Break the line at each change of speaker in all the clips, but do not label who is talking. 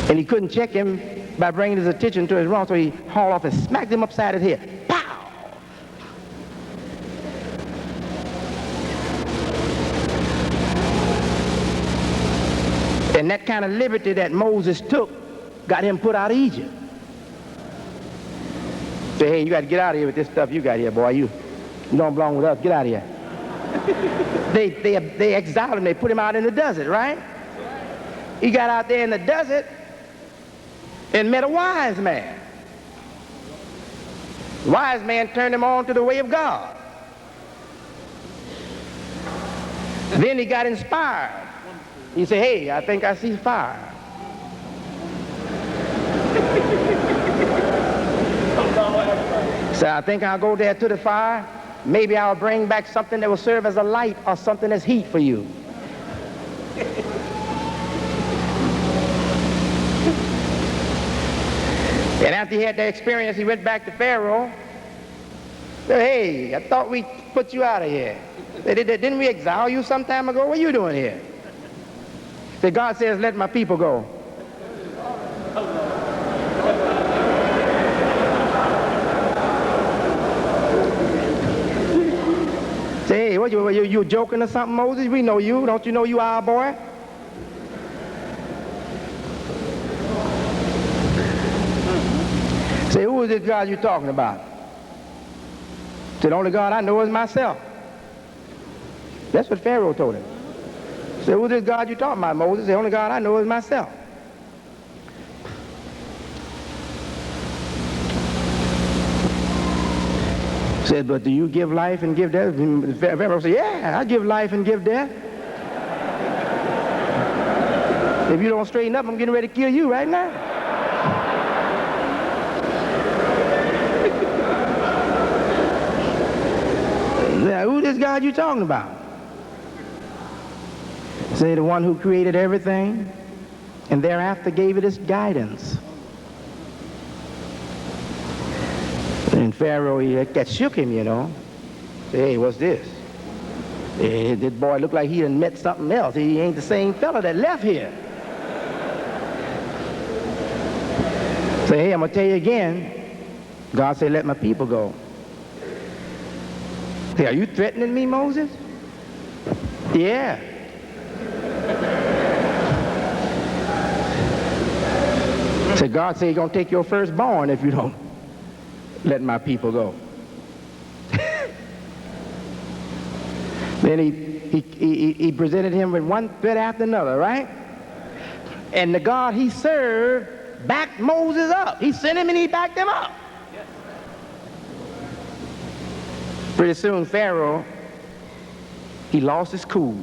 And he couldn't check him by bringing his attention to his wrong, so he hauled off and smacked him upside his head. Pow! And that kind of liberty that Moses took got him put out of Egypt. Say, hey, you got to get out of here with this stuff you got here, boy. You don't belong with us. Get out of here. They exiled him. They put him out in the desert, right? He got out there in the desert and met a wise man. The wise man turned him on to the way of God. Then he got inspired. He said, hey, I think I see fire. So I think I'll go there to the fire. Maybe I'll bring back something that will serve as a light or something as heat for you. And after he had that experience, he went back to Pharaoh. Said, hey, I thought we put you out of here. Didn't we exile you some time ago? What are you doing here? Said, God says, let my people go. Say, hey, what you joking or something, Moses? We know you. Don't you know you our boy? Say, who is this God you talking about? Said, the only God I know is myself. That's what Pharaoh told him. Said, who is this God you talking about, Moses? The only God I know is myself. Said, but do you give life and give death? Pharaoh said, yeah, I give life and give death. If you don't straighten up, I'm getting ready to kill you right now. Now, who this God you talking about? Say, the one who created everything and thereafter gave it its guidance. And Pharaoh, that shook him, you know. Say, hey, what's this? Hey, this boy looked like he had met something else. He ain't the same fella that left here. Say, hey, I'm going to tell you again. God said, let my people go. Say, are you threatening me, Moses? Yeah. Say, God said he's going to take your firstborn if you don't let my people go. Then he presented him with one threat after another, right? And the God he served backed Moses up. He sent him and he backed him up. Pretty soon Pharaoh, he lost his cool.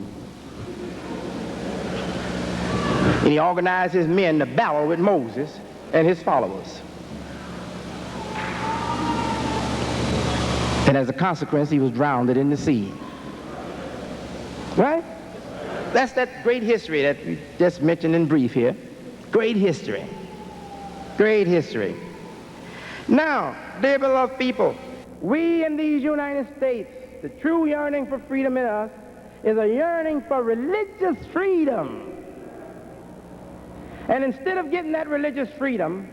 And he organized his men to battle with Moses and his followers. And as a consequence, he was drowned in the sea. Right? That's that great history that we just mentioned in brief here. Great history. Great history. Now, dear beloved people, we in these United States, the true yearning for freedom in us is a yearning for religious freedom. And instead of getting that religious freedom,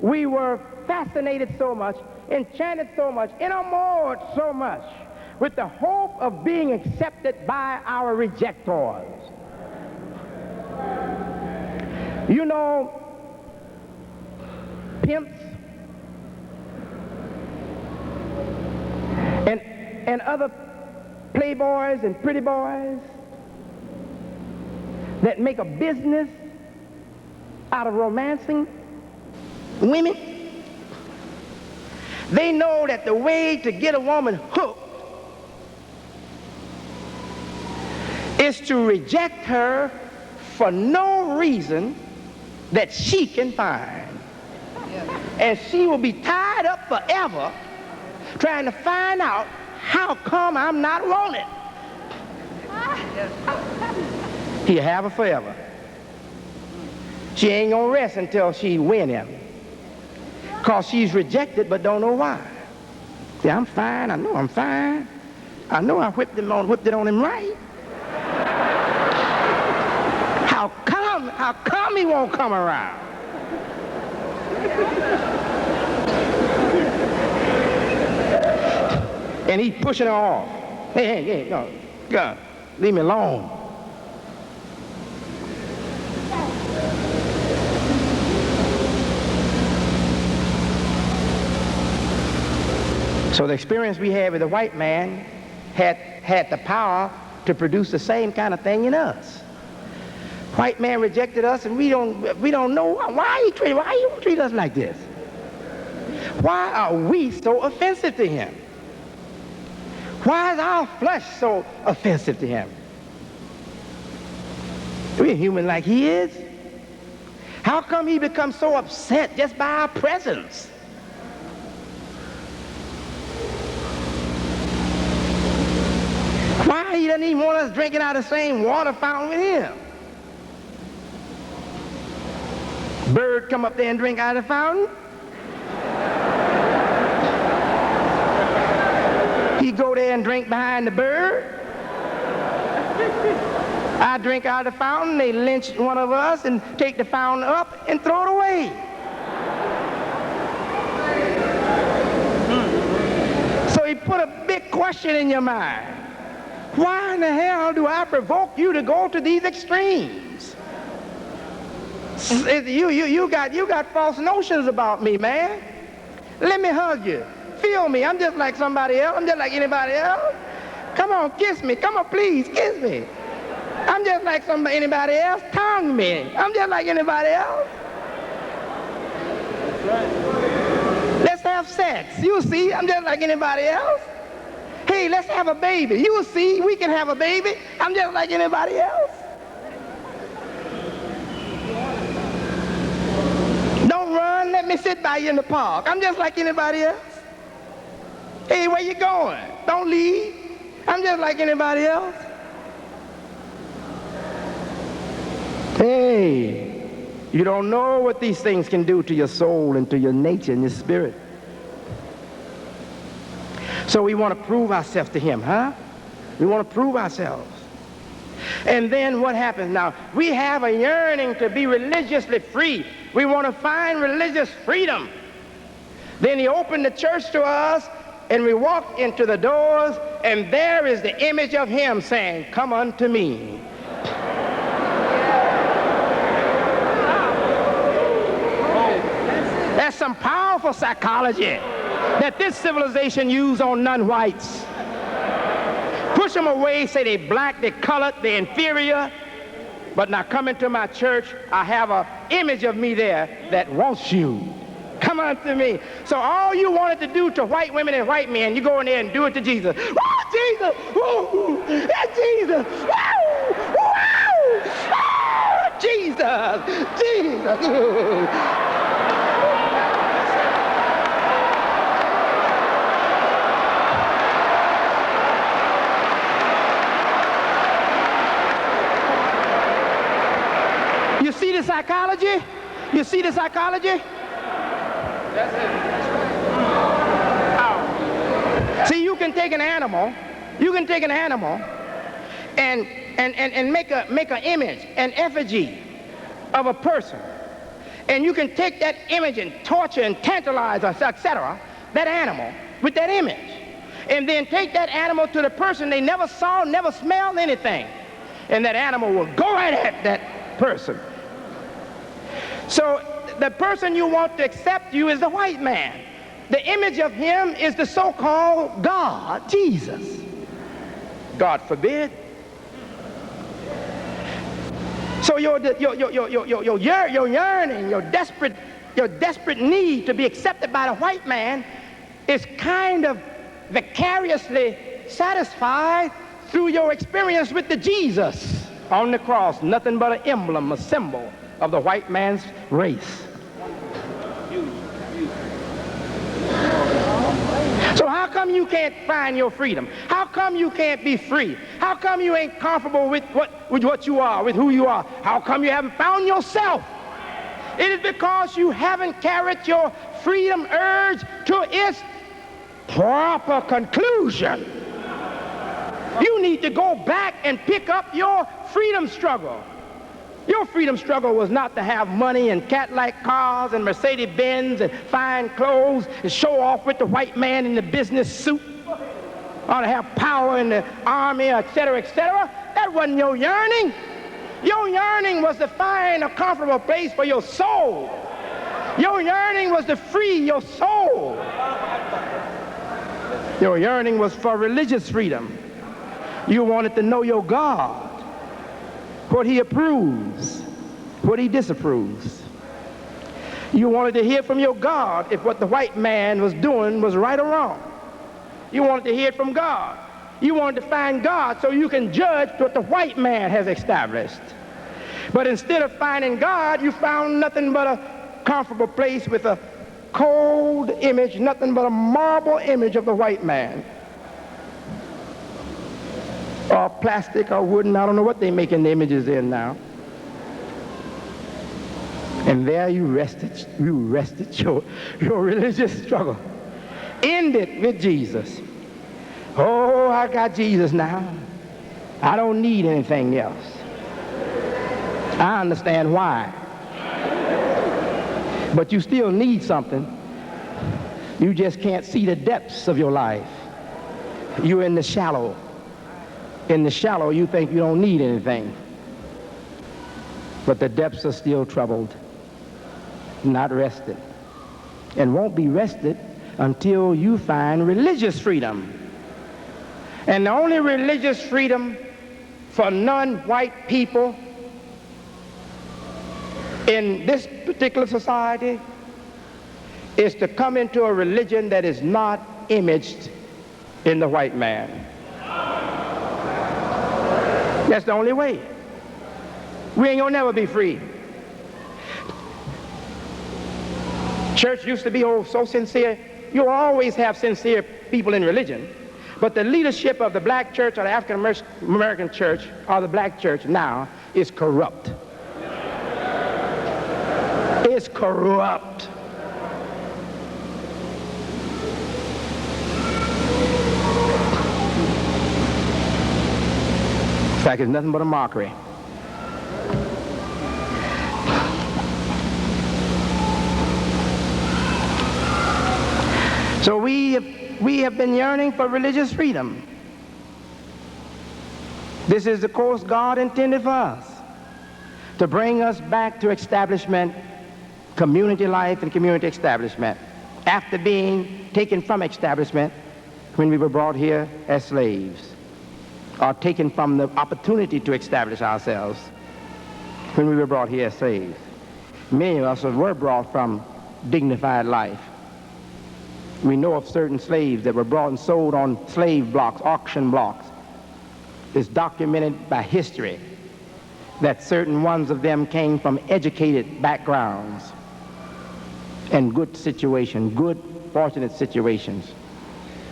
we were fascinated so much, enchanted so much, enamored so much with the hope of being accepted by our rejectors. You know, pimps and other playboys and pretty boys that make a business out of romancing women. They know that the way to get a woman hooked is to reject her for no reason that she can find. And she will be tied up forever trying to find out how come I'm not wanted. He'll have her forever. She ain't gonna rest until she win him. Because she's rejected but don't know why. See, I'm fine, I know I'm fine. I know I whipped it on him right. How come he won't come around? And he's pushing her off. Hey, no, God, leave me alone. So the experience we had with the white man had the power to produce the same kind of thing in us. White man rejected us, and we don't know why he treat us like this. Why are we so offensive to him? Why is our flesh so offensive to him? We're human like he is. How come he becomes so upset just by our presence? Why he doesn't even want us drinking out of the same water fountain with him? Bird come up there and drink out of the fountain. He go there and drink behind the bird. I drink out of the fountain, they lynch one of us and take the fountain up and throw it away. So he put a big question in your mind. Why in the hell do I provoke you to go to these extremes? You got false notions about me, man. Let me hug you. Feel me. I'm just like somebody else. I'm just like anybody else. Come on, kiss me. Come on, please, kiss me. I'm just like anybody else. Tongue me. I'm just like anybody else. Let's have sex. You'll see, I'm just like anybody else. Hey, let's have a baby. You'll see, we can have a baby. I'm just like anybody else. Don't run. Let me sit by you in the park. I'm just like anybody else. Hey, where you going? Don't leave. I'm just like anybody else. Hey, you don't know what these things can do to your soul and to your nature and your spirit. So we want to prove ourselves to him, huh? We want to prove ourselves. And then what happens now? We have a yearning to be religiously free. We want to find religious freedom. Then he opened the church to us, and we walked into the doors, and there is the image of him saying, "Come unto me." That's some powerful psychology that this civilization used on non-whites. Push them away, say they black, they colored, they inferior. But now come into my church, I have an image of me there that wants you. Come unto me. So all you wanted to do to white women and white men, you go in there and do it to Jesus. Oh, Jesus! Oh, that's Jesus! Oh, wow! Oh, Jesus! Jesus! You see the psychology? You see the psychology? That's it. See, you can take an animal, and make an image, an effigy of a person. And you can take that image and torture and tantalize, etc., that animal with that image. And then take that animal to the person they never saw, never smelled anything. And that animal will go right at that person. So the person you want to accept you is the white man. The image of him is the so-called God, Jesus. God forbid. So your yearning, your desperate need to be accepted by the white man is kind of vicariously satisfied through your experience with the Jesus on the cross. Nothing but an emblem, a symbol of the white man's race. So how come you can't find your freedom? How come you can't be free? How come you ain't comfortable with what you are, with who you are? How come you haven't found yourself? It is because you haven't carried your freedom urge to its proper conclusion. You need to go back and pick up your freedom struggle. Your freedom struggle was not to have money and cat-like cars and Mercedes-Benz and fine clothes and show off with the white man in the business suit, or to have power in the army, etc., etc. That wasn't your yearning. Your yearning was to find a comfortable place for your soul. Your yearning was to free your soul. Your yearning was for religious freedom. You wanted to know your God, what he approves, what he disapproves. You wanted to hear from your God if what the white man was doing was right or wrong. You wanted to hear it from God. You wanted to find God so you can judge what the white man has established. But instead of finding God, you found nothing but a comfortable place with a cold image, nothing but a marble image of the white man. Or plastic or wooden, I don't know what they're making the images in now. And there you rested your religious struggle. Ended with Jesus. Oh, I got Jesus now. I don't need anything else. I understand why. But you still need something. You just can't see the depths of your life. You're in the shallow. In the shallow, you think you don't need anything. But the depths are still troubled, not rested, and won't be rested until you find religious freedom. And the only religious freedom for non-white people in this particular society is to come into a religion that is not imaged in the white man. That's the only way. We ain't gonna never be free. Church used to be so sincere. You'll always have sincere people in religion. But the leadership of the black church or the African American church or the black church now is corrupt. It's corrupt. In fact, it's nothing but a mockery. So we have been yearning for religious freedom. This is the course God intended for us, to bring us back to establishment, community life and community establishment, after being taken from establishment when we were brought here as slaves, or taken from the opportunity to establish ourselves when we were brought here as slaves. Many of us were brought from dignified life. We know of certain slaves that were brought and sold on slave blocks, auction blocks. It's documented by history that certain ones of them came from educated backgrounds and good situations, good, fortunate situations.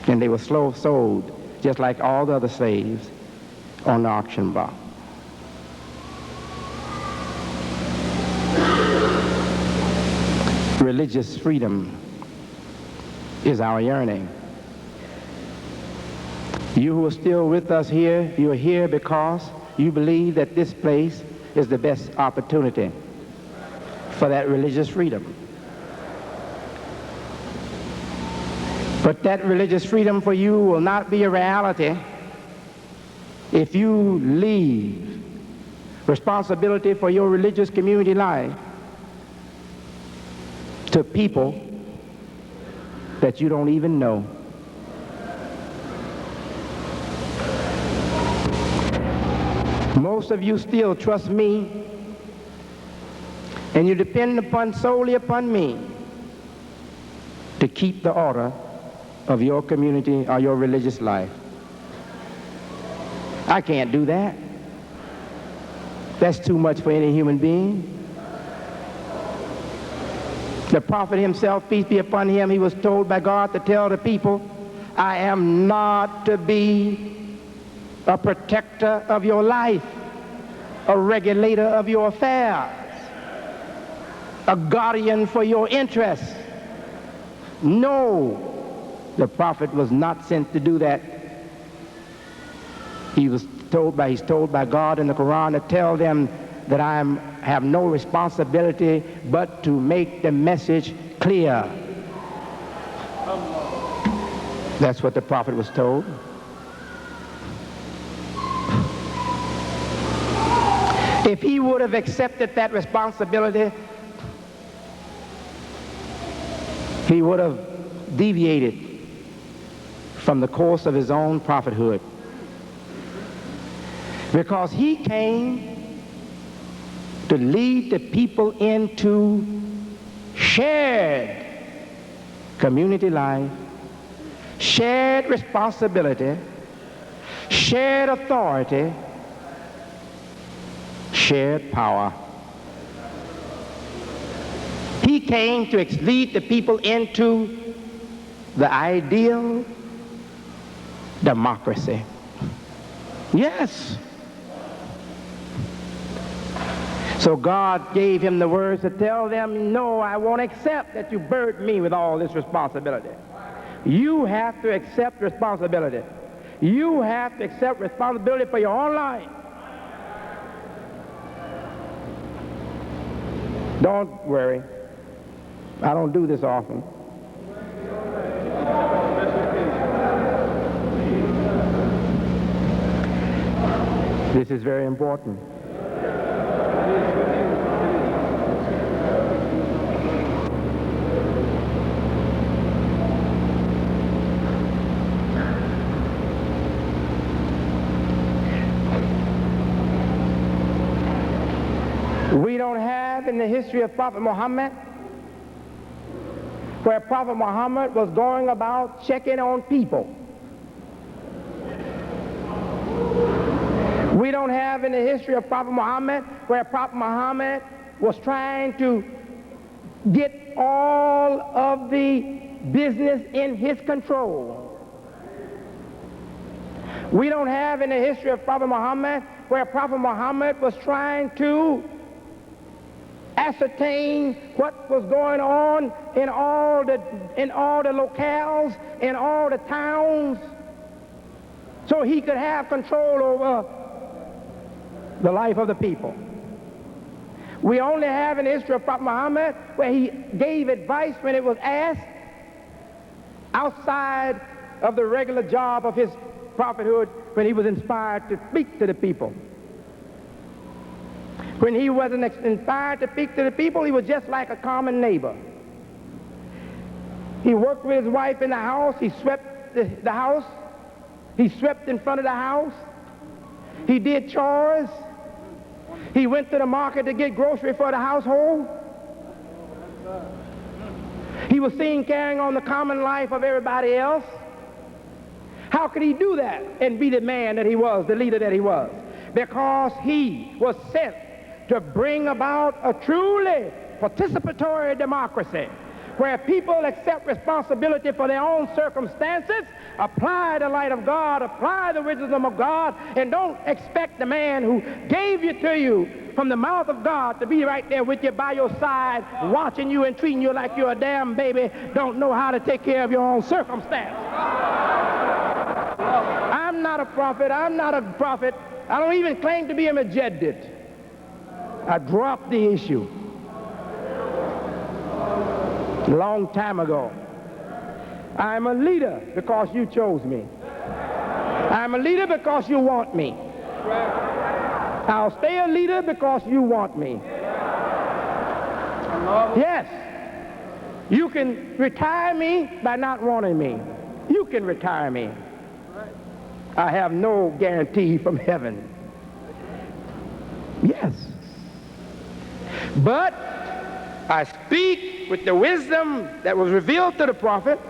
And they were sold just like all the other slaves on the auction block. Religious freedom is our yearning. You who are still with us here, you are here because you believe that this place is the best opportunity for that religious freedom. But that religious freedom for you will not be a reality if you leave responsibility for your religious community life to people that you don't even know. Most of you still trust me, and you depend solely upon me to keep the order of your community or your religious life. I can't do that. That's too much for any human being. The prophet himself, peace be upon him, he was told by God to tell the people, I am not to be a protector of your life, a regulator of your affairs, a guardian for your interests. No, the prophet was not sent to do that. He's told by God in the Quran to tell them that I have no responsibility but to make the message clear. That's what the prophet was told. If he would have accepted that responsibility, he would have deviated from the course of his own prophethood. Because he came to lead the people into shared community life, shared responsibility, shared authority, shared power. He came to lead the people into the ideal democracy. Yes. So God gave him the words to tell them, no, I won't accept that you burden me with all this responsibility. You have to accept responsibility. You have to accept responsibility for your own life. Don't worry. I don't do this often. This is very important. We don't have in the history of Prophet Muhammad where Prophet Muhammad was going about checking on people. We don't have in the history of Prophet Muhammad where Prophet Muhammad was trying to get all of the business in his control. We don't have in the history of Prophet Muhammad where Prophet Muhammad was trying to ascertain what was going on in all the locales, in all the towns, so he could have control over the life of the people. We only have in the history of Prophet Muhammad where he gave advice when it was asked outside of the regular job of his prophethood, when he was inspired to speak to the people. When he wasn't inspired to speak to the people, he was just like a common neighbor. He worked with his wife in the house. He swept the house. He swept in front of the house. He did chores. He went to the market to get groceries for the household. He was seen carrying on the common life of everybody else. How could he do that and be the man that he was, the leader that he was? Because he was sent to bring about a truly participatory democracy where people accept responsibility for their own circumstances, apply the light of God, apply the wisdom of God, and don't expect the man who gave you to you from the mouth of God to be right there with you by your side, watching you and treating you like you're a damn baby, don't know how to take care of your own circumstance. I'm not a prophet. I'm not a prophet. I don't even claim to be a mujaddid. I dropped the issue a long time ago. I'm a leader because you chose me. I'm a leader because you want me. I'll stay a leader because you want me. Yes. You can retire me by not wanting me. You can retire me. I have no guarantee from heaven. Yes. But I speak with the wisdom that was revealed to the prophet,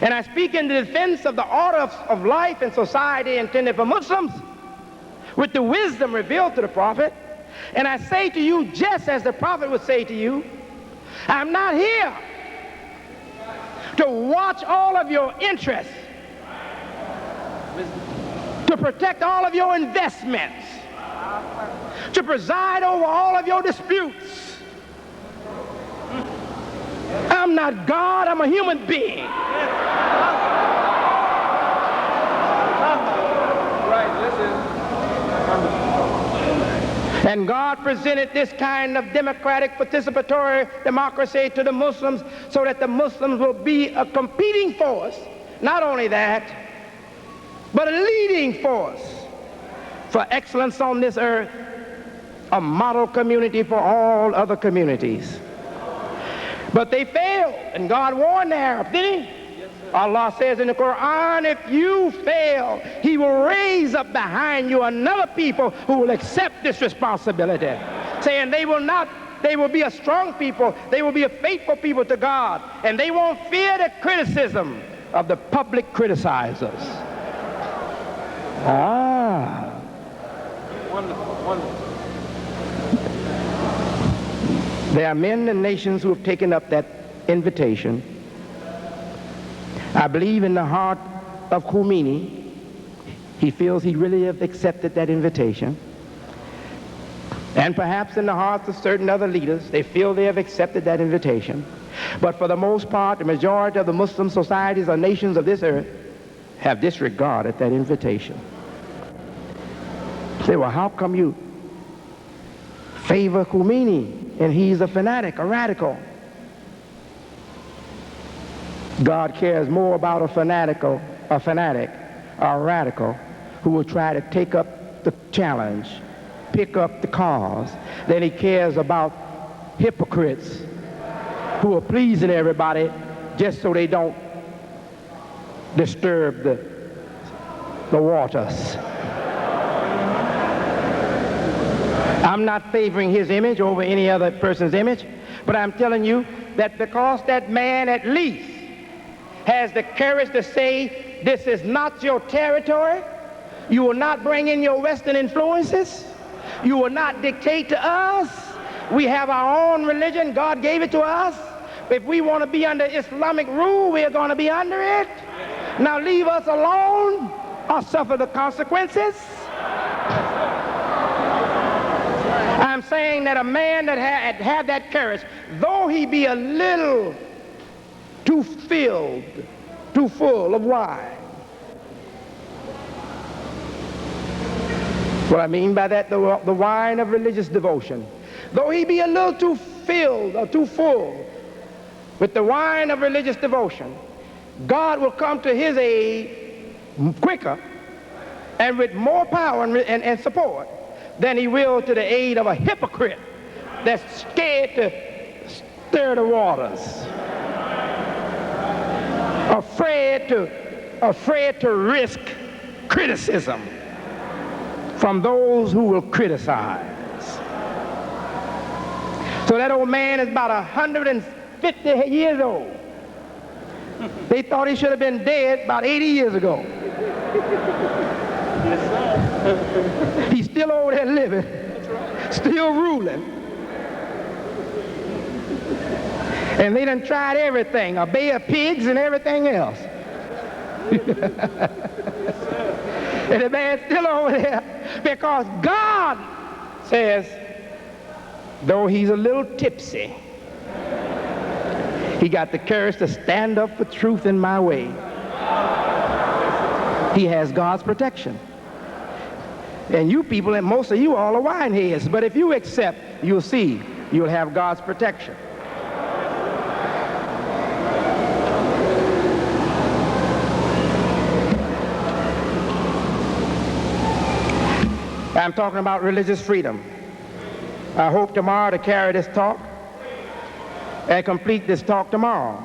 and I speak in the defense of the order of life and society intended for Muslims with the wisdom revealed to the prophet, and I say to you just as the prophet would say to you, I'm not here to watch all of your interests, to protect all of your investments, to preside over all of your disputes. I'm not God, I'm a human being. Right, listen. And God presented this kind of democratic participatory democracy to the Muslims so that the Muslims will be a competing force. Not only that, but a leading force for excellence on this earth, a model community for all other communities. But they failed, and God warned the Arabs, didn't he? Allah says in the Quran, if you fail, he will raise up behind you another people who will accept this responsibility, saying they will be a strong people, they will be a faithful people to God, and they won't fear the criticism of the public criticizers. Wonderful. There are men and nations who have taken up that invitation. I believe in the heart of Khomeini, he feels he really has accepted that invitation. And perhaps in the hearts of certain other leaders, they feel they have accepted that invitation. But for the most part, the majority of the Muslim societies or nations of this earth have disregarded that invitation. Say, well, how come you favor Khomeini and he's a fanatic, a radical? God cares more about a fanatic, a radical who will try to take up the challenge, pick up the cause, than he cares about hypocrites who are pleasing everybody just so they don't disturb the waters. I'm not favoring his image over any other person's image, but I'm telling you that because that man at least has the courage to say, this is not your territory, you will not bring in your Western influences, you will not dictate to us, we have our own religion, God gave it to us, if we want to be under Islamic rule, we're going to be under it. Now leave us alone or suffer the consequences. I'm saying that a man that had that courage, though he be a little too full of wine. What I mean by that, the wine of religious devotion. Though he be a little too filled or too full with the wine of religious devotion, God will come to his aid quicker and with more power and support than he will to the aid of a hypocrite that's scared to stir the waters, afraid to risk criticism from those who will criticize. So that old man is about 150 years old. They thought he should have been dead about 80 years ago.
Yes, sir.
He's still over there living, still ruling. And they done tried everything, a bay of pigs and everything else. And the man's still over there because God says, though he's a little tipsy, he got the courage to stand up for truth in my way. He has God's protection. And you people, and most of you all are wine heads, but if you accept, you'll see, you'll have God's protection. I'm talking about religious freedom. I hope tomorrow to carry this talk and complete this talk tomorrow.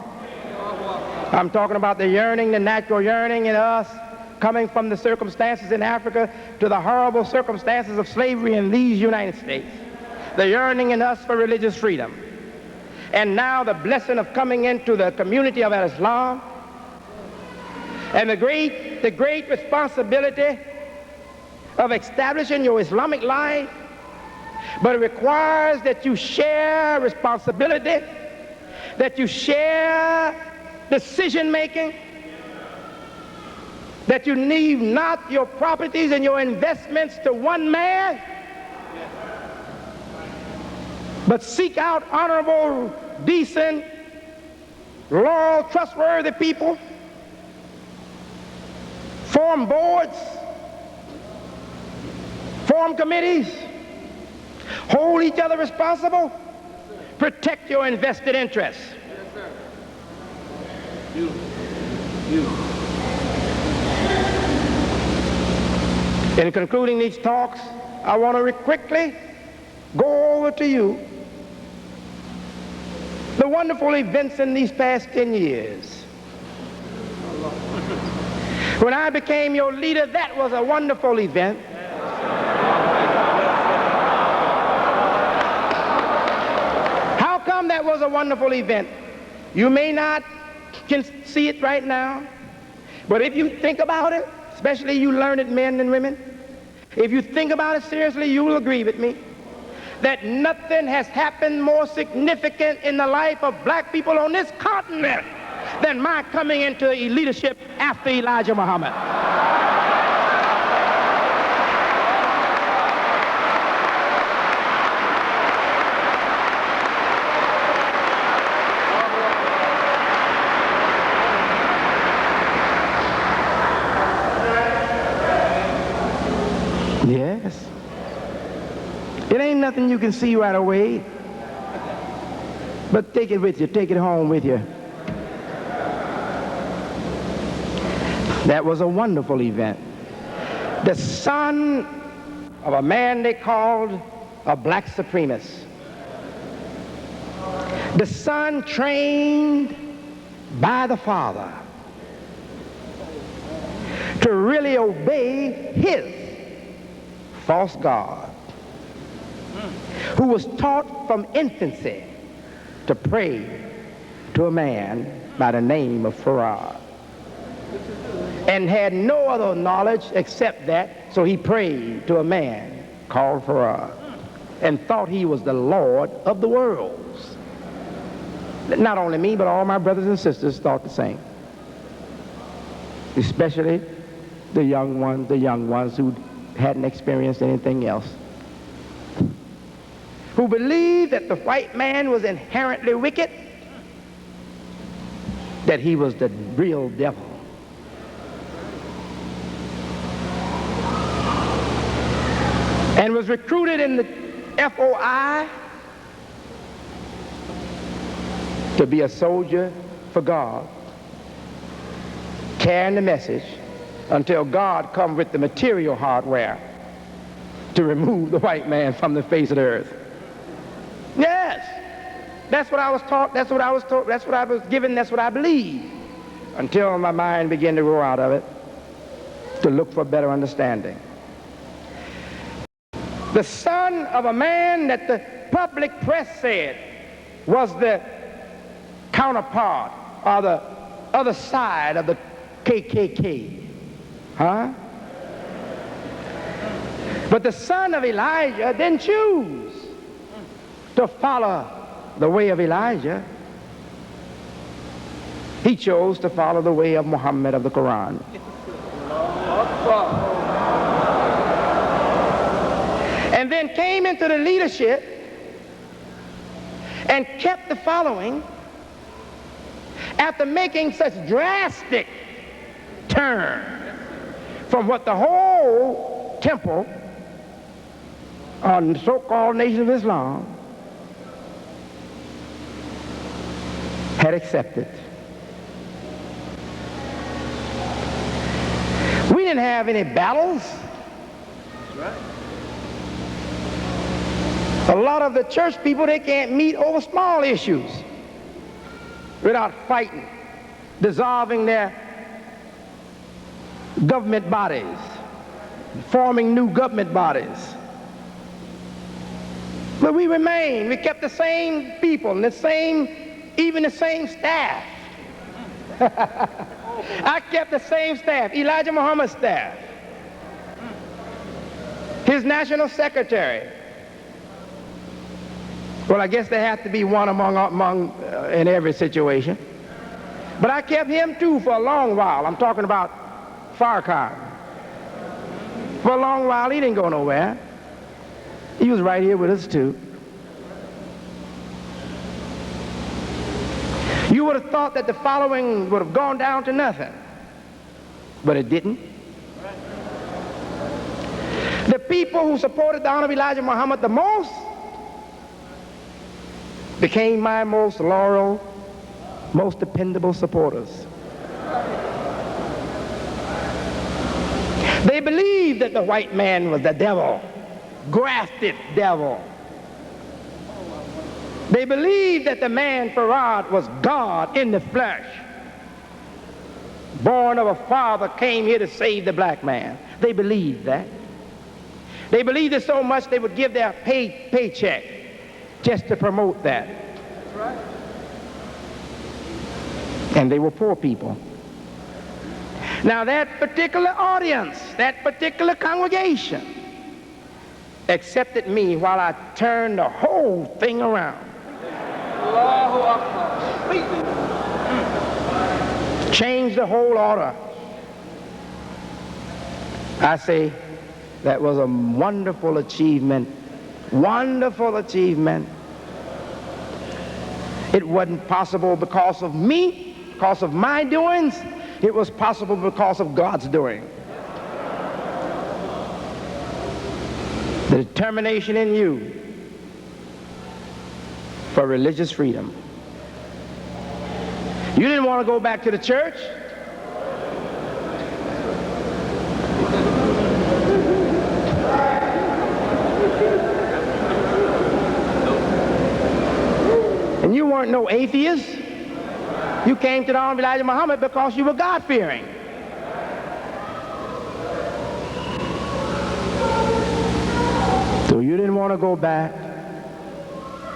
I'm talking about the yearning, the natural yearning in us, coming from the circumstances in Africa to the horrible circumstances of slavery in these United States. The yearning in us for religious freedom. And now the blessing of coming into the community of Islam. And the great responsibility of establishing your Islamic life. But it requires that you share responsibility, that you share decision making, that you leave not your properties and your investments to one man, but seek out honorable, decent, loyal, trustworthy people, form boards, form committees, Hold each other responsible. Protect your invested interests. In concluding these talks, I want to quickly go over to you the wonderful events in these past 10 years. When I became your leader, that was a wonderful event. How come that was a wonderful event? You may not can see it right now, but if you think about it, especially you learned men and women, if you think about it seriously, you will agree with me that nothing has happened more significant in the life of black people on this continent than my coming into leadership after Elijah Muhammad. Yes. It ain't nothing you can see right away, but take it with you, take it home with you. That was a wonderful event. The son of a man they called a black supremacist. The son trained by the father to really obey his false god, who was taught from infancy to pray to a man by the name of Farad, and had no other knowledge except that, so he prayed to a man called Farad and thought he was the Lord of the worlds. Not only me, but all my brothers and sisters thought the same, especially the young ones who hadn't experienced anything else, who believed that the white man was inherently wicked, that he was the real devil. And was recruited in the FOI to be a soldier for God, carrying the message until God come with the material hardware to remove the white man from the face of the earth. Yes, that's what I was taught, that's what I was taught, that's what I was given, that's what I believed, until my mind began to grow out of it to look for better understanding. The son of a man that the public press said was the counterpart or the other side of the KKK. Huh? But the son of Elijah didn't choose to follow the way of Elijah. He chose to follow the way of Muhammad of the Quran. And then came into the leadership and kept the following after making such drastic turn from what the whole temple on the so-called Nation of Islam had accepted. We didn't have any battles.
That's right.
A lot of the church people, they can't meet over small issues without fighting, dissolving their government bodies, forming new government bodies. But we remained. We kept the same people and even the same staff. I kept the same staff, Elijah Muhammad's staff, his national secretary. Well, I guess there has to be one among in every situation. But I kept him too for a long while. I'm talking about Farrakhan. For a long while, he didn't go nowhere. He was right here with us too. You would have thought that the following would have gone down to nothing, but it didn't. The people who supported the Honorable Elijah Muhammad the most became my most loyal, most dependable supporters. They believed that the white man was the devil, grafted devil. They believed that the man Farad was God in the flesh, born of a father, came here to save the black man. They believed that. They believed it so much they would give their paycheck just to promote that.
That's right.
And they were poor people. Now that particular audience, that particular congregation accepted me while I turned the whole thing around.
Allahu Akbar. Completely.
Changed the whole order. I say that was a wonderful achievement. Wonderful achievement. It wasn't possible because of me, because of my doings. It was possible because of God's doing. The determination in you for religious freedom. You didn't want to go back to the church. And you weren't no atheist. You came to the arm of Elijah Muhammad because you were God-fearing. So you didn't want to go back.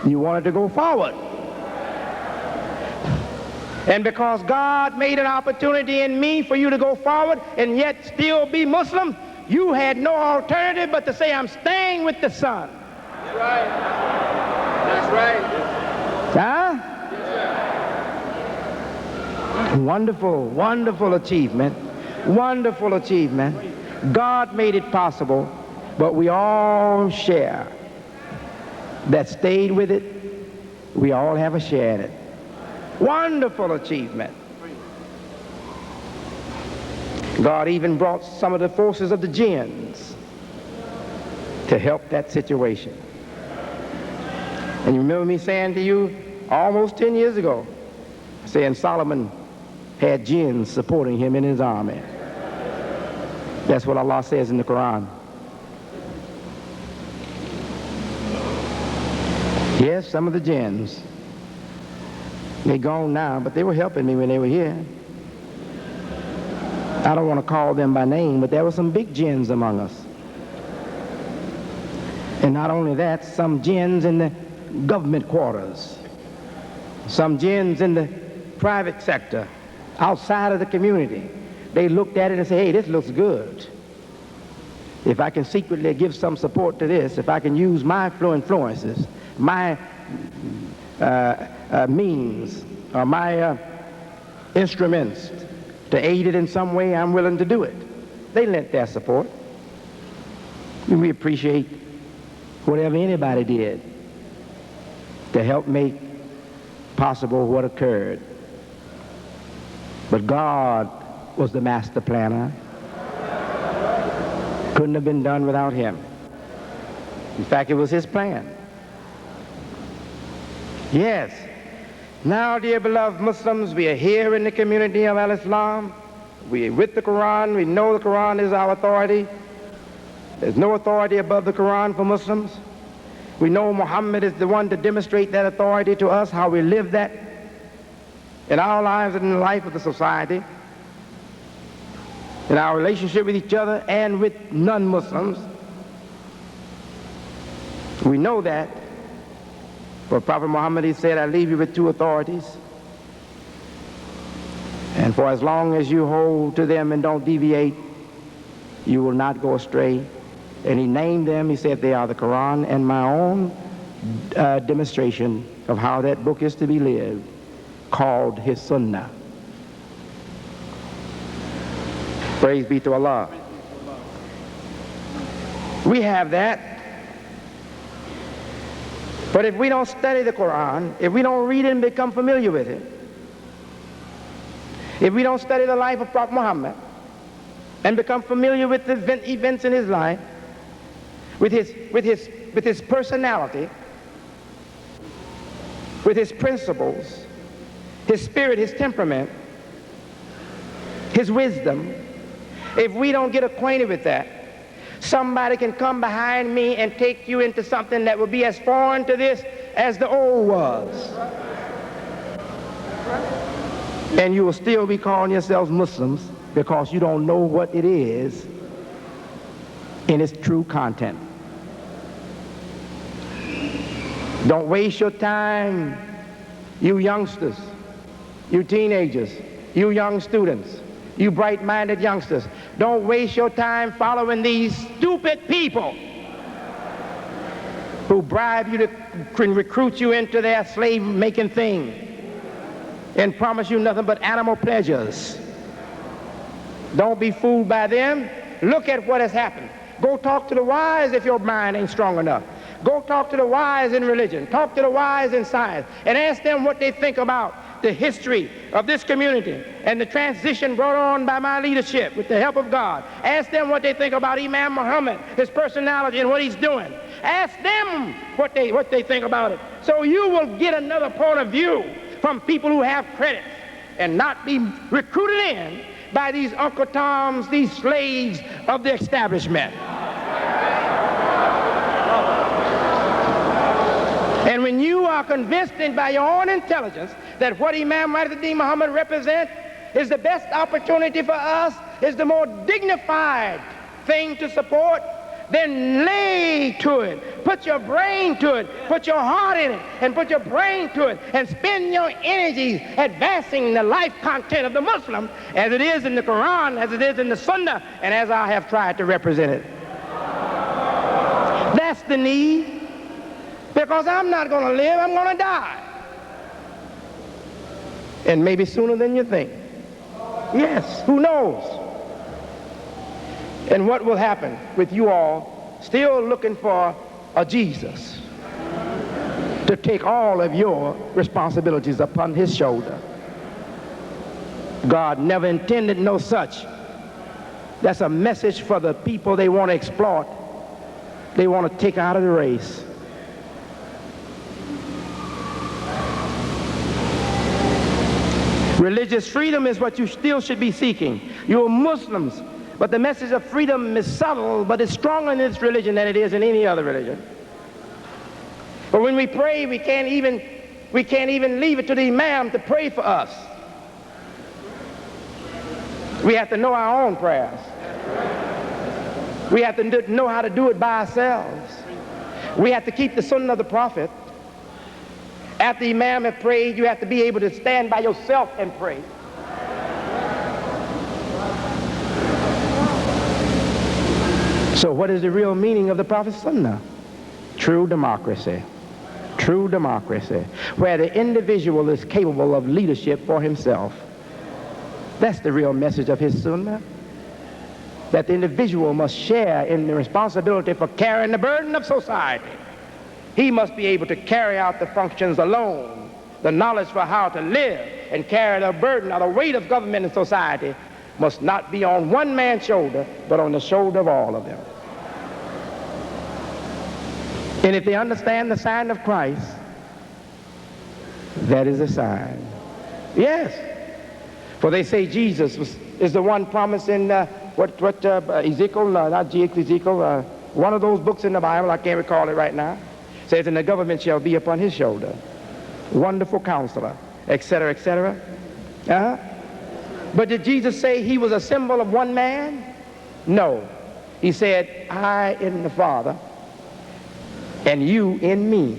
You wanted to go forward. And because God made an opportunity in me for you to go forward and yet still be Muslim, you had no alternative but to say, I'm staying with the Son.
That's right. That's right.
Huh?
Yes,
Wonderful, wonderful achievement. Wonderful achievement. God made it possible, but we all share. That stayed with it, we all have a share in it. Wonderful achievement. God even brought some of the forces of the jinns to help that situation. And you remember me saying to you almost 10 years ago, saying Solomon had jinns supporting him in his army. That's what Allah says in the Quran. Yes, some of the jinns. They're gone now, but they were helping me when they were here. I don't want to call them by name, but there were some big jinns among us. And not only that, some jinns in the government quarters, some jinns in the private sector, outside of the community. They looked at it and said, hey, this looks good. If I can secretly give some support to this, if I can use my influences, my means, or my instruments to aid it in some way, I'm willing to do it. They lent their support. And we appreciate whatever anybody did to help make possible what occurred. But God was the master planner. Couldn't have been done without him. In fact, it was his plan. Yes. Now, dear beloved Muslims, we are here in the community of Al-Islam. We are with the Quran. We know the Quran is our authority. There's no authority above the Quran for Muslims. We know Muhammad is the one to demonstrate that authority to us, how we live that in our lives and in the life of the society, in our relationship with each other and with non-Muslims. We know that. For Prophet Muhammad, he said, I leave you with two authorities. And for as long as you hold to them and don't deviate, you will not go astray. And he named them, he said, they are the Quran and my own demonstration of how that book is to be lived, called his Sunnah. Praise be to Allah. We have that. But if we don't study the Quran, if we don't read it and become familiar with it, if we don't study the life of Prophet Muhammad and become familiar with the events in his life, with his personality, with his principles, his spirit, his temperament, his wisdom, if we don't get acquainted with that, somebody can come behind me and take you into something that will be as foreign to this as the old was. And you will still be calling yourselves Muslims because you don't know what it is in its true content. Don't waste your time, you youngsters, you teenagers, you young students, you bright-minded youngsters. Don't waste your time following these stupid people who bribe you to recruit you into their slave-making thing and promise you nothing but animal pleasures. Don't be fooled by them. Look at what has happened. Go talk to the wise if your mind ain't strong enough. Go talk to the wise in religion. Talk to the wise in science and ask them what they think about the history of this community and the transition brought on by my leadership with the help of God. Ask them what they think about Imam Mohammed, his personality and what he's doing. Ask them what they think about it. So you will get another point of view from people who have credit and not be recruited in by these Uncle Toms, these slaves of the establishment. And when you are convinced by your own intelligence that what Imam Deen Mohammed represents is the best opportunity for us, is the more dignified thing to support, then lay to it. Put your brain to it. Put your heart in it and put your brain to it and spend your energies advancing the life content of the Muslim as it is in the Quran, as it is in the Sunnah, and as I have tried to represent it. That's the need. Because I'm not going to live, I'm going to die. And maybe sooner than you think. Yes, who knows? And what will happen with you all still looking for a Jesus to take all of your responsibilities upon his shoulder? God never intended no such. That's a message for the people they want to exploit. They want to take out of the race. Religious freedom is what you still should be seeking. You're Muslims, but the message of freedom is subtle, but it's stronger in this religion than it is in any other religion. But when we pray, we can't even leave it to the Imam to pray for us. We have to know our own prayers. We have to know how to do it by ourselves. We have to keep the Sunnah of the Prophet. After the Imam has prayed, you have to be able to stand by yourself and pray. So what is the real meaning of the Prophet's Sunnah? True democracy. True democracy, where the individual is capable of leadership for himself. That's the real message of his Sunnah. That the individual must share in the responsibility for carrying the burden of society. He must be able to carry out the functions alone, the knowledge for how to live and carry the burden or the weight of government and society must not be on one man's shoulder, but on the shoulder of all of them. And if they understand the sign of Christ, that is a sign. Yes. For they say Jesus is the one promised in Ezekiel, not Ezekiel, one of those books in the Bible, I can't recall it right now. Says, and the government shall be upon his shoulder. Wonderful counselor, etc., etc. But did Jesus say he was a symbol of one man? No. He said, I in the Father, and you in me.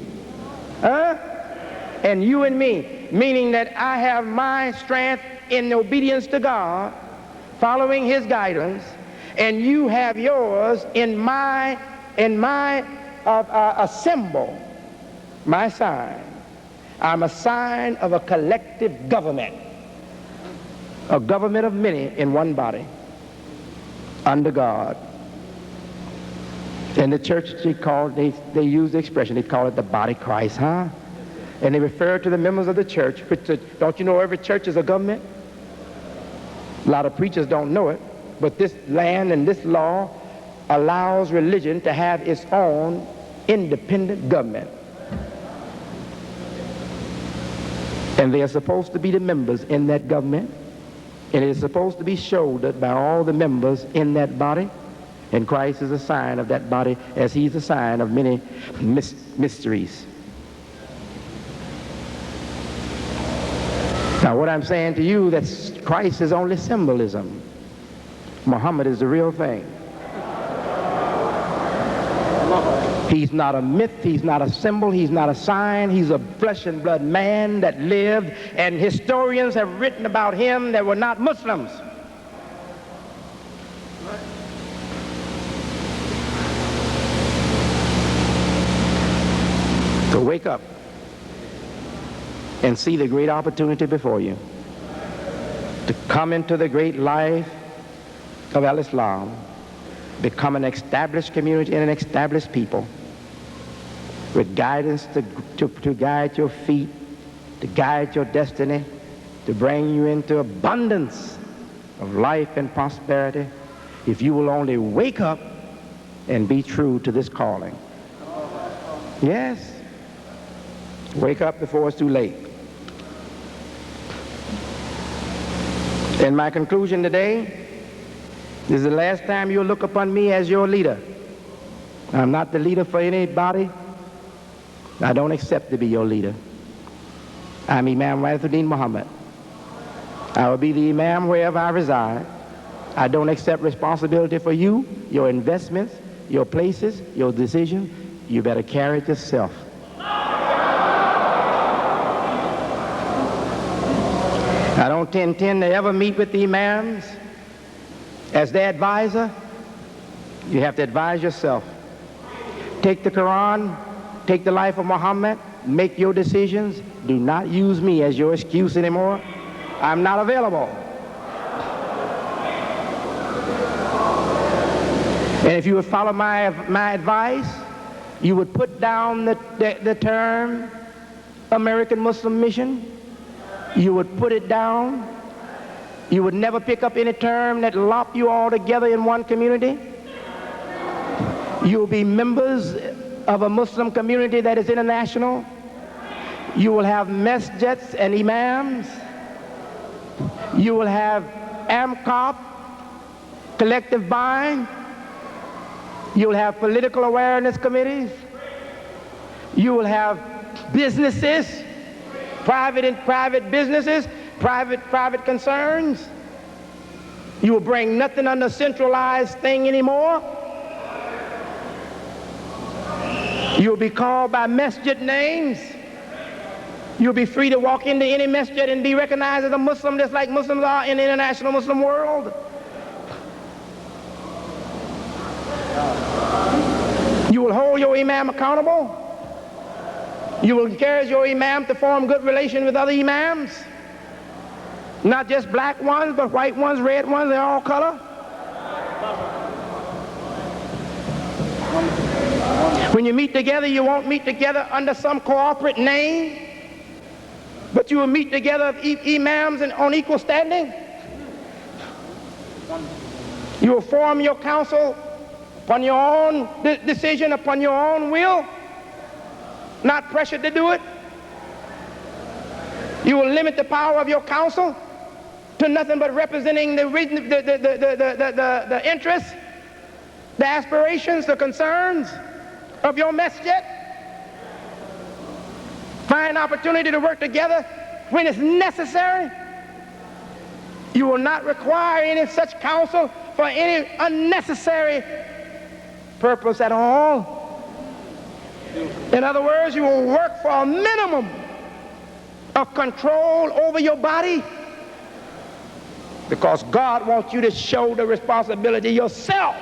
And you in me. Meaning that I have my strength in obedience to God, following his guidance, and you have yours in my a symbol, my sign. I'm a sign of a collective government, a government of many in one body, under God. In the church, they use the expression, they call it the body Christ, huh? And they refer to the members of the church, which, don't you know every church is a government? A lot of preachers don't know it, but this land and this law allows religion to have its own independent government. And they are supposed to be the members in that government. And it is supposed to be shouldered by all the members in that body. And Christ is a sign of that body, as he's a sign of many mysteries. Now what I'm saying to you, that Christ is only symbolism. Muhammad is the real thing. He's not a myth, he's not a symbol, he's not a sign, he's a flesh and blood man that lived, and historians have written about him that were not Muslims. So wake up and see the great opportunity before you to come into the great life of Al-Islam, become an established community and an established people with guidance to guide your feet, to guide your destiny, to bring you into abundance of life and prosperity, if you will only wake up and be true to this calling. Yes. Wake up before it's too late. And my conclusion today, this is the last time you'll look upon me as your leader. I'm not the leader for anybody. I don't accept to be your leader. I'm Imam Deen Mohammed. I will be the Imam wherever I reside. I don't accept responsibility for you, your investments, your places, your decisions. You better carry it yourself. I don't intend to ever meet with the Imams as their advisor. You have to advise yourself. Take the Quran, take the life of Muhammad, make your decisions. Do not use me as your excuse anymore. I'm not available. And if you would follow my advice, you would put down the term American Muslim Mission. You would put it down. You would never pick up any term that lop you all together in one community. You'll be members of a Muslim community that is international. You will have masjids and imams. You will have AMCOP, collective buying. You'll have political awareness committees. You will have businesses, private businesses, private concerns. You will bring nothing under a centralized thing anymore. You'll be called by masjid names. You'll be free to walk into any masjid and be recognized as a Muslim, just like Muslims are in the international Muslim world. You will hold your imam accountable. You will encourage your imam to form good relations with other imams. Not just black ones, but white ones, red ones, they're all color. When you meet together, you won't meet together under some corporate name, but you will meet together imams on equal standing. You will form your council upon your own decision, upon your own will, not pressured to do it. You will limit the power of your council to nothing but representing the interests, the aspirations, the concerns of your masjid. Find opportunity to work together when it's necessary. You will not require any such counsel for any unnecessary purpose at all. In other words, you will work for a minimum of control over your body, because God wants you to shoulder responsibility yourself.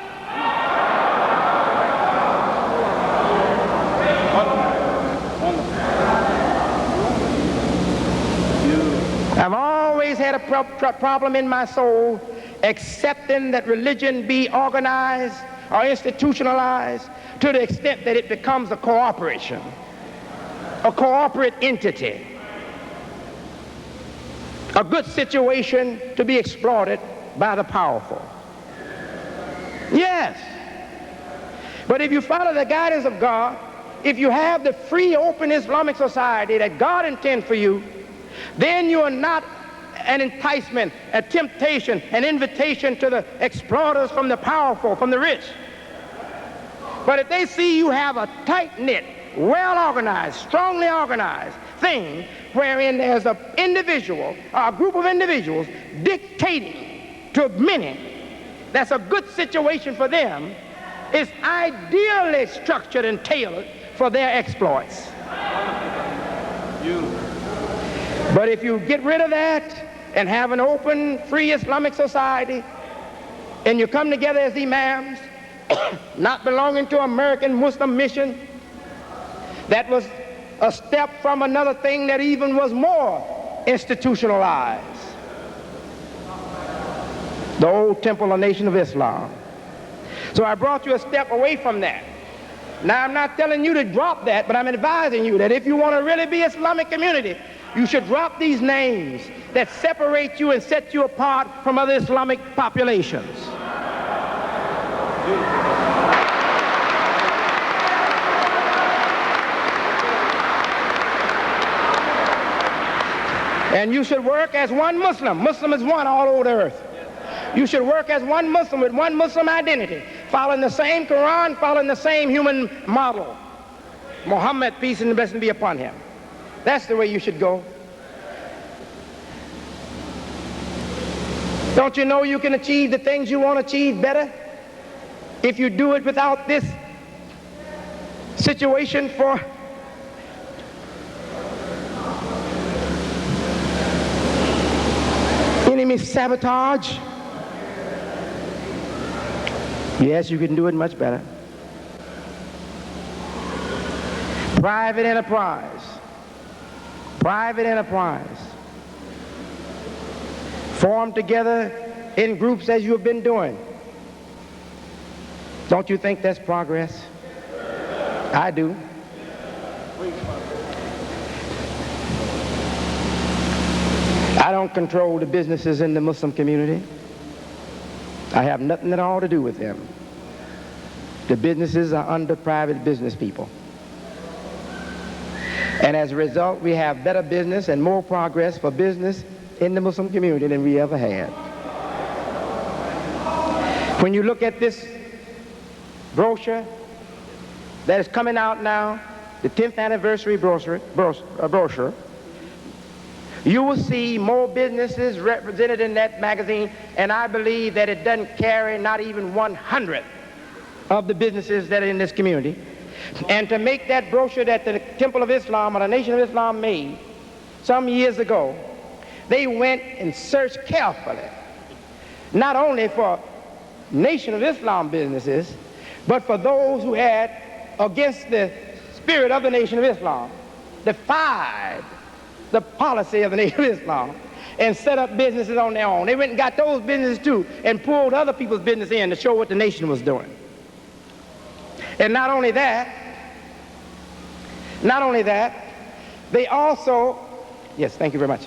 I've always had a problem in my soul accepting that religion be organized or institutionalized to the extent that it becomes a cooperation, a corporate entity, a good situation to be exploited by the powerful. Yes. But if you follow the guidance of God, if you have the free, open Islamic society that God intends for you, then you are not an enticement, a temptation, an invitation to the exploiters from the powerful, from the rich. But if they see you have a tight-knit, well-organized, strongly organized thing wherein there's an individual, or a group of individuals dictating to many, that's a good situation for them. It's ideally structured and tailored for their exploits. But if you get rid of that and have an open, free Islamic society, and you come together as imams, not belonging to American Muslim mission, that was a step from another thing that even was more institutionalized. The old temple of Nation of Islam. So I brought you a step away from that. Now I'm not telling you to drop that, but I'm advising you that if you want to really be Islamic community, you should drop these names that separate you and set you apart from other Islamic populations. And you should work as one Muslim. Muslim is one all over the earth. You should work as one Muslim with one Muslim identity, following the same Quran, following the same human model. Muhammad, peace and blessing be upon him. That's the way you should go. Don't you know you can achieve the things you want to achieve better if you do it without this situation for enemy sabotage? Yes, you can do it much better. Private enterprise. Private enterprise. Form together in groups as you have been doing. Don't you think that's progress? I do. I don't control the businesses in the Muslim community. I have nothing at all to do with them. The businesses are under private business people. And as a result, we have better business and more progress for business in the Muslim community than we ever had. When you look at this brochure that is coming out now, the 10th anniversary brochure, you will see more businesses represented in that magazine, and I believe that it doesn't carry not even 100 of the businesses that are in this community. And to make that brochure that the Temple of Islam or the Nation of Islam made some years ago, they went and searched carefully, not only for Nation of Islam businesses, but for those who had, against the spirit of the Nation of Islam, defied the policy of the Nation of Islam and set up businesses on their own. They went and got those businesses too and pulled other people's business in to show what the nation was doing. And not only that, they also, yes, thank you very much.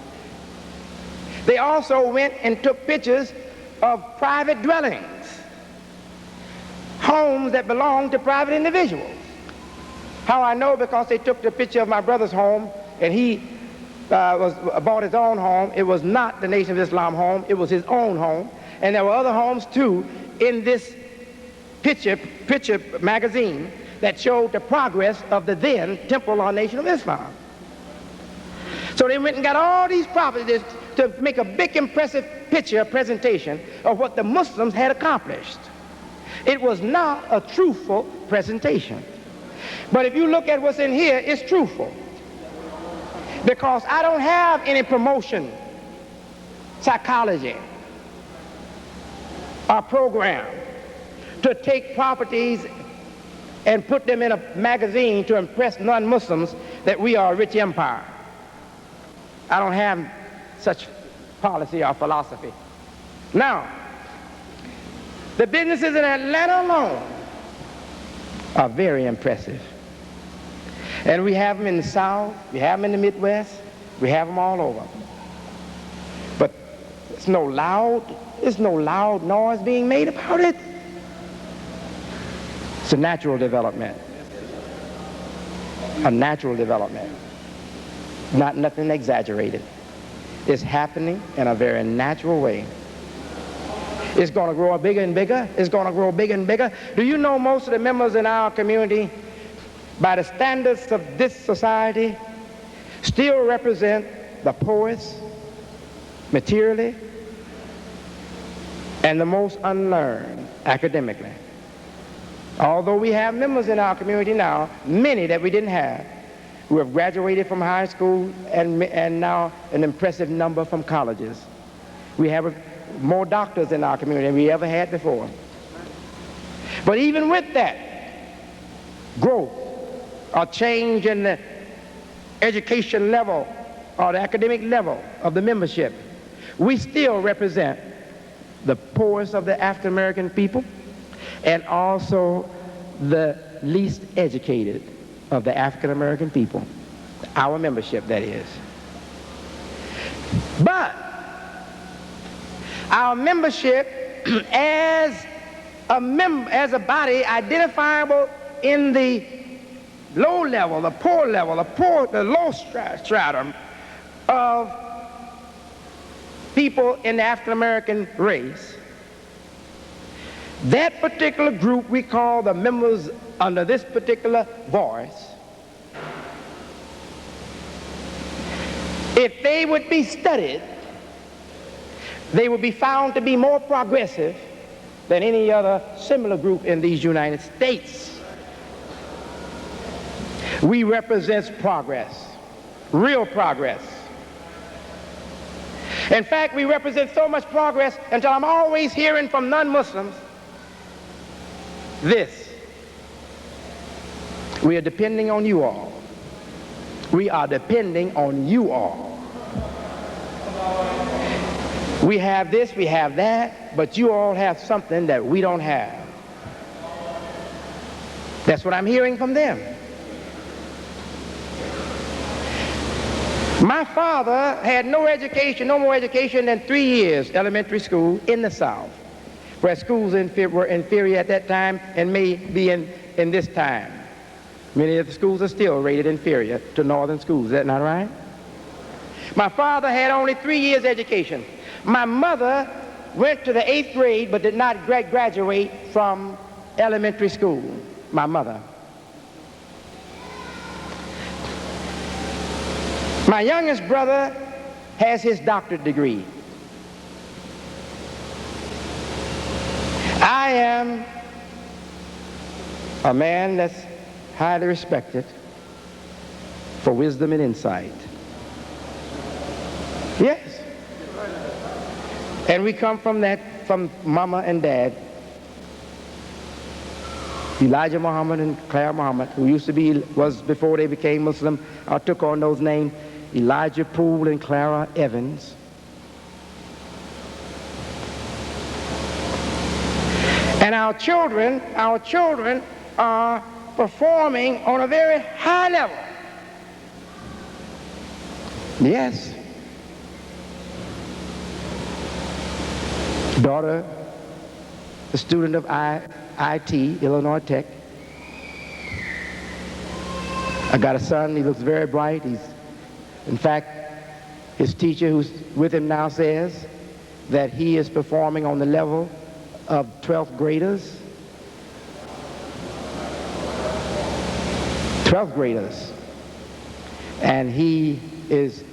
They also went and took pictures of private dwellings, homes that belonged to private individuals. How I know? Because they took the picture of my brother's home, and he bought his own home. It was not the Nation of Islam home, it was his own home. And there were other homes too in this picture magazine that showed the progress of the then Temple or Nation of Islam. So they went and got all these properties to make a big impressive picture presentation of what the Muslims had accomplished. It was not a truthful presentation. But if you look at what's in here, it's truthful. Because I don't have any promotion, psychology, or program to take properties and put them in a magazine to impress non-Muslims that we are a rich empire. I don't have such policy or philosophy. Now, the businesses in Atlanta alone are very impressive. And we have them in the South, we have them in the Midwest, we have them all over. But there's no loud noise being made about it. It's a natural development. A natural development. Not nothing exaggerated. It's happening in a very natural way. It's going to grow bigger and bigger. It's going to grow bigger and bigger. Do you know most of the members in our community, by the standards of this society, still represent the poorest materially and the most unlearned academically? Although we have members in our community now, many that we didn't have, who have graduated from high school and now an impressive number from colleges. We have more doctors in our community than we ever had before. But even with that growth or change in the education level or the academic level of the membership, we still represent the poorest of the African American people and also the least educated of the African American people, our membership, that is. But our membership as a body identifiable in the low level, the poor level, the low stratum of people in the African American race, that particular group we call the members under this particular voice, if they would be studied, they would be found to be more progressive than any other similar group in these United States. We represent progress, real progress. In fact, we represent so much progress until I'm always hearing from non-Muslims this: we are depending on you all. We are depending on you all. We have this, we have that, but you all have something that we don't have. That's what I'm hearing from them. My father had no education, no more education than 3 years elementary school in the South, where schools were inferior at that time and may be in this time. Many of the schools are still rated inferior to northern schools. Is that not right? My father had only 3 years education. My mother went to the 8th grade but did not graduate from elementary school. My mother. My youngest brother has his doctorate degree. I am a man that's highly respected for wisdom and insight. Yes. And we come from Mama and Dad, Elijah Muhammad and Clara Muhammad, who was before they became Muslim, or took on those names, Elijah Poole and Clara Evans. And our children are performing on a very high level. Yes. Daughter, a student of IT, Illinois Tech. I got a son, he looks very bright. In fact, his teacher who's with him now says that he is performing on the level of 12th graders. 12th graders. And he is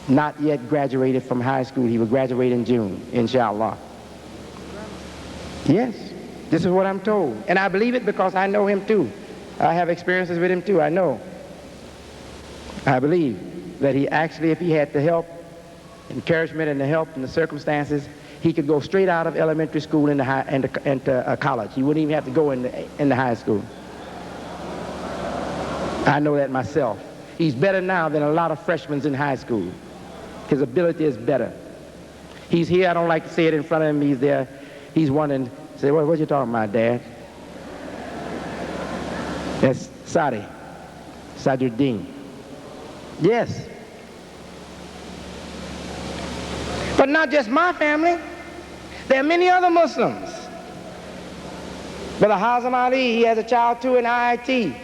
not yet graduated from high school. He will graduate in June, inshallah. Yes, this is what I'm told. And I believe it because I know him too. I have experiences with him too, I know. I believe that he actually, if he had the help, encouragement and the help and the circumstances, he could go straight out of elementary school into college. He wouldn't even have to go into high school. I know that myself. He's better now than a lot of freshmen in high school. His ability is better. He's here. I don't like to say it in front of him. He's there. He's wondering, say, what you talking about, Dad? That's Sadruddin. Yes. But not just my family. There are many other Muslims. Brother Hazem Ali, he has a child too in IIT.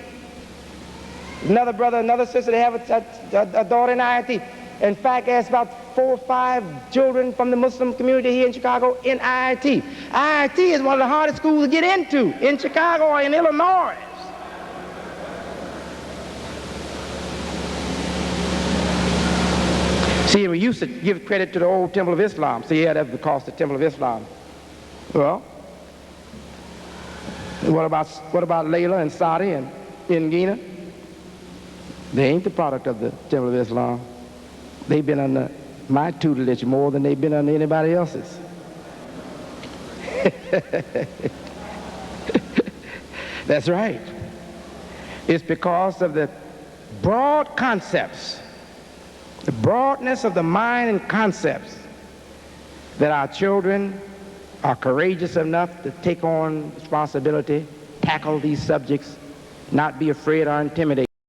Another brother, another sister, they have a daughter in IIT. In fact, there's about 4 or 5 children from the Muslim community here in Chicago in IIT. IIT is one of the hardest schools to get into in Chicago or in Illinois. See, we used to give credit to the old Temple of Islam. See, yeah, that's because the Temple of Islam. Well, what about Layla and Saudi and Ingina? They ain't the product of the Temple of Islam. They've been under my tutelage more than they've been under anybody else's. That's right. It's because of the broad concepts, the broadness of the mind and concepts, that our children are courageous enough to take on responsibility, tackle these subjects, not be afraid or intimidated.